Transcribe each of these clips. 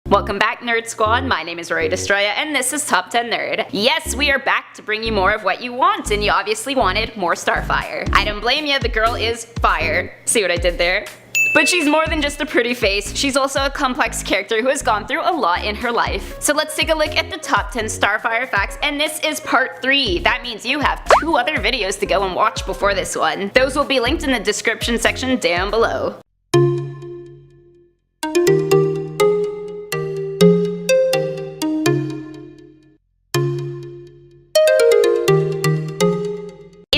Welcome back, Nerd Squad. My name is Rory Destroya, and this is Top 10 Nerd. Yes, we are back to bring you more of what you want, and you obviously wanted more Starfire. I don't blame you, the girl is fire. See what I did there? But she's more than just a pretty face, she's also a complex character who has gone through a lot in her life. So let's take a look at the top 10 Starfire facts, and this is part 3. That means you have 2 other videos to go and watch before this one. Those will be linked in the description section down below.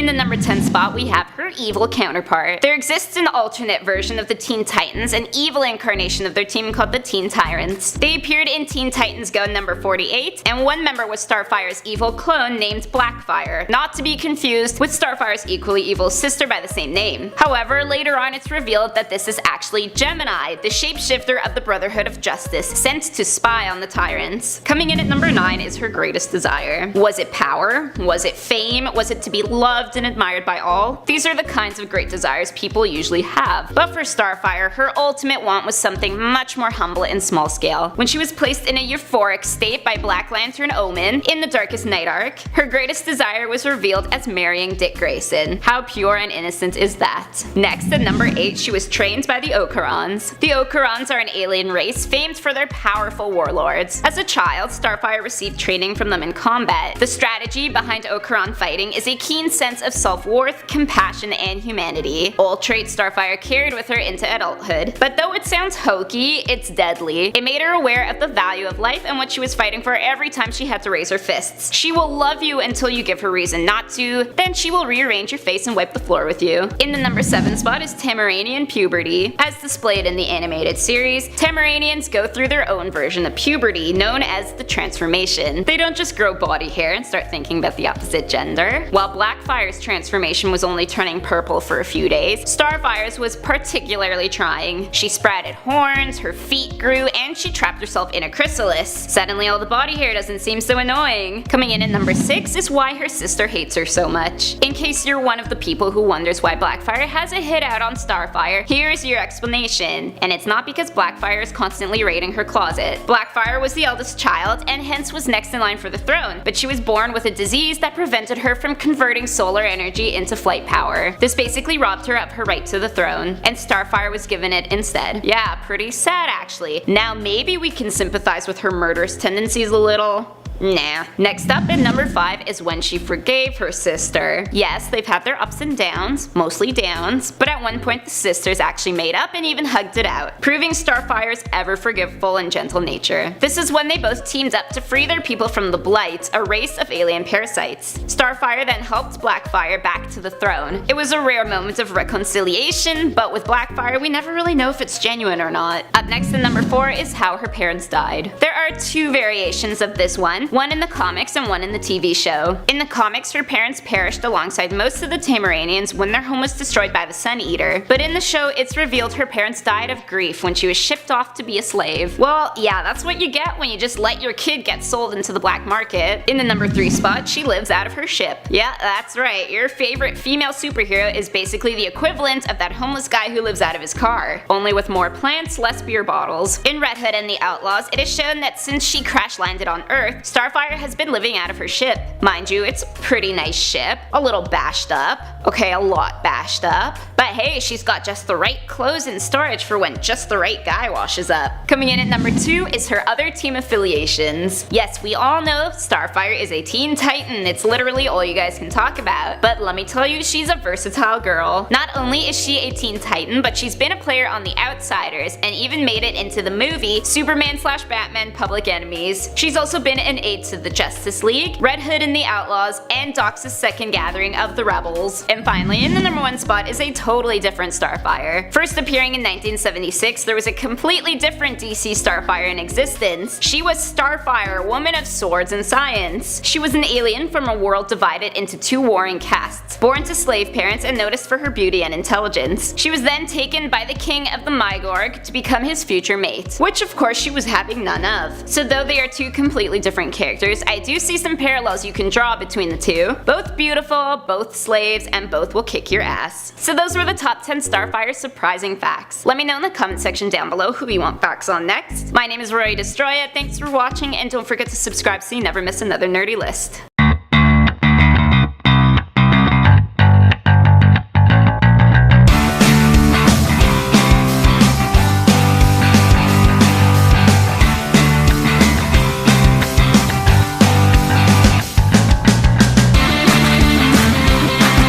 Number 10 spot, we have her evil counterpart. There exists an alternate version of the Teen Titans, an evil incarnation of their team called the Teen Tyrants. They appeared in Teen Titans Go number 48, and one member was Starfire's evil clone named Blackfire, not to be confused with Starfire's equally evil sister by the same name. However, later on it's revealed that this is actually Gemini, the shapeshifter of the Brotherhood of Justice, sent to spy on the Tyrants. Coming in at number 9 is her greatest desire. Was it power? Was it fame? Was it to be loved and admired by all? These are the kinds of great desires people usually have. But for Starfire, her ultimate want was something much more humble and small scale. When she was placed in a euphoric state by Black Lantern Omen in the Darkest Night arc, her greatest desire was revealed as marrying Dick Grayson. How pure and innocent is that? Next, at number 8, she was trained by the Okarons. The Okarons are an alien race famed for their powerful warlords. As a child, Starfire received training from them in combat. The strategy behind Okaron fighting is a keen sense of self-worth, compassion, and humanity. All traits Starfire carried with her into adulthood. But though it sounds hokey, it's deadly. It made her aware of the value of life and what she was fighting for every time she had to raise her fists. She will love you until you give her reason not to, then she will rearrange your face and wipe the floor with you. In the number 7 spot is Tamaranean puberty. As displayed in the animated series, Tamaranians go through their own version of puberty, known as the transformation. They don't just grow body hair and start thinking about the opposite gender. While Blackfire's transformation was only turning purple for a few days, Starfire's was particularly trying. She sprouted horns, her feet grew, and she trapped herself in a chrysalis. Suddenly all the body hair doesn't seem so annoying. Coming in at number 6 is why her sister hates her so much. In case you're one of the people who wonders why Blackfire has a hit out on Starfire, here's your explanation. And it's not because Blackfire is constantly raiding her closet. Blackfire was the eldest child and hence was next in line for the throne, but she was born with a disease that prevented her from converting solar energy into flight power. This basically robbed her of her right to the throne, and Starfire was given it instead. Yeah, pretty sad actually. Now maybe we can sympathize with her murderous tendencies a little. Nah. Next up at number 5 is when she forgave her sister. Yes, they've had their ups and downs, mostly downs, but at one point the sisters actually made up and even hugged it out, proving Starfire's ever forgiveful and gentle nature. This is when they both teamed up to free their people from the Blight, a race of alien parasites. Starfire then helped Blackfire back to the throne. It was a rare moment of reconciliation, but with Blackfire we never really know if it's genuine or not. Up next at number 4 is how her parents died. There are 2 variations of this one in the comics and one in the TV show. In the comics, her parents perished alongside most of the Tamaranians when their home was destroyed by the Sun Eater, but in the show it's revealed her parents died of grief when she was shipped off to be a slave. Well, yeah, that's what you get when you just let your kid get sold into the black market. In the number 3 spot, she lives out of her ship. Yeah, that's right, your favorite female superhero is basically the equivalent of that homeless guy who lives out of his car, only with more plants, less beer bottles. In Red Hood and the Outlaws, it is shown that since she crash landed on Earth, Starfire has been living out of her ship. Mind you, it's a pretty nice ship, a little bashed up, okay, a lot bashed up, but hey, she's got just the right clothes and storage for when just the right guy washes up. Coming in at number 2 is her other team affiliations. Yes, we all know Starfire is a Teen Titan, it's literally all you guys can talk about, but let me tell you, she's a versatile girl. Not only is she a Teen Titan, but she's been a player on The Outsiders, and even made it into the movie Superman/Batman Public Enemies. She's also been an aid to the Justice League, Red Hood and the Outlaws, and Dox's second gathering of the Rebels. And finally, in the number 1 spot is a totally different Starfire. First appearing in 1976, there was a completely different DC Starfire in existence. She was Starfire, woman of swords and science. She was an alien from a world divided into 2 warring castes, born to slave parents and noticed for her beauty and intelligence. She was then taken by the king of the Mygorg to become his future mate, which of course she was having none of. So though they are 2 completely different characters, I do see some parallels you can draw between the two. Both beautiful, both slaves, and both will kick your ass. So those were the top 10 Starfire surprising facts. Let me know in the comment section down below who you want facts on next. My name is Rory Destroya, thanks for watching, and don't forget to subscribe so you never miss another nerdy list.